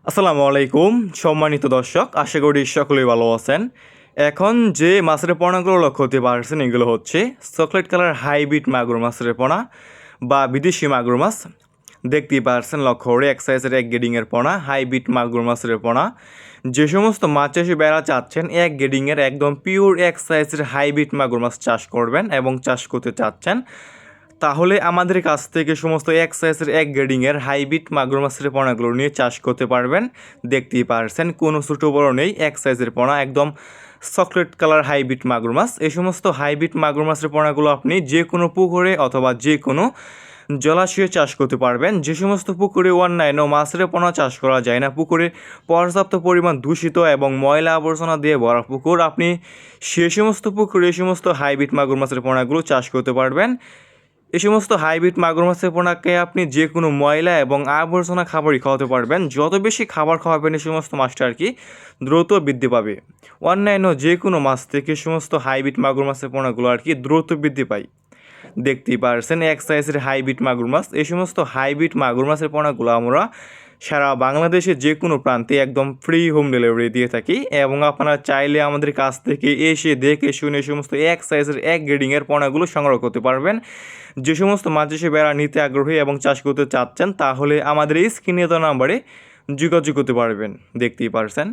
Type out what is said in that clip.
আসসালামু আলাইকুম সম্মানিত দর্শক, আশা করি সকলেই ভালো আছেন। এখন যে মাছের পোনাগুলো লক্ষ্য করতে পারছেন এগুলো হচ্ছে চকলেট কালার হাইব্রিড মাগুর মাছের পোনা বা বিদেশি মাগুর মাছ। দেখতেই পারছেন লক্ষ্য করে এক সাইজের এক গেডিংয়ের পোনা হাইব্রিড মাগুর মাছের পোনা। যে সমস্ত মাছ চাষি বেড়া চাচ্ছেন এক গেডিংয়ের একদম পিওর এক সাইজের হাইব্রিড মাগুর মাছ চাষ করবেন এবং চাষ করতে চাচ্ছেন, তাহলে আমাদের কাছ থেকে সমস্ত এক সাইজের এক গ্রেডিংয়ের হাইব্রিড মাগুর মাছের পোনাগুলো নিয়ে চাষ করতে পারবেন। দেখতেই পারছেন কোনো ছোটো বড়ো নেই, এক সাইজের পোনা একদম চকলেট কালার হাইব্রিড মাগুর মাছ। এই সমস্ত হাইব্রিড মাগুর মাছের পোনাগুলো আপনি যে কোনো পুকুরে অথবা যে কোনো জলাশয়ে চাষ করতে পারবেন। যে সমস্ত পুকুরে অন্যান্য মাছের পোনা চাষ করা যায় না, পুকুরে পর্যাপ্ত পরিমাণ দূষিত এবং ময়লা আবর্জনা দিয়ে ভরা পুকুর, আপনি সে সমস্ত পুকুরে এই সমস্ত হাইব্রিড মাগুর মাছের পোনাগুলো চাষ করতে পারবেন। এই সমস্ত হাইব্রিড মাগুর মাছের পোনাকে আপনি যে কোনো ময়লা এবং আবর্জনা খাবারই খাওয়াতে পারবেন। যত বেশি খাবার খাওয়াবেন এই সমস্ত মাছটা আর কি দ্রুত বৃদ্ধি পাবে। অন্যান্য যে কোনো মাছ থেকে সমস্ত হাইব্রিড মাগুর মাছের পোনাগুলো আর কি দ্রুত বৃদ্ধি পায়। দেখতেই পারছেন এক সাইজের হাইব্রিড মাগুর মাছ। এই সমস্ত হাইব্রিড মাগুর মাছের পোনাগুলো আমরা সারা বাংলাদেশে যে কোনো প্রান্তে একদম ফ্রি হোম ডেলিভারি দিয়ে থাকি এবং আপনারা চাইলে আমাদের কাছ থেকে এসে দেখে শুনে সমস্ত এক সাইজের এক গ্রেডিংয়ের পোনাগুলো সংগ্রহ করতে পারবেন। যে সমস্ত মাছ চাষি বেড়া নিতে আগ্রহী এবং চাষ করতে চাচ্ছেন, তাহলে আমাদের এই স্ক্রিনে দেওয়া নাম্বারে যোগাযোগ করতে পারবেন। দেখতেই পারছেন।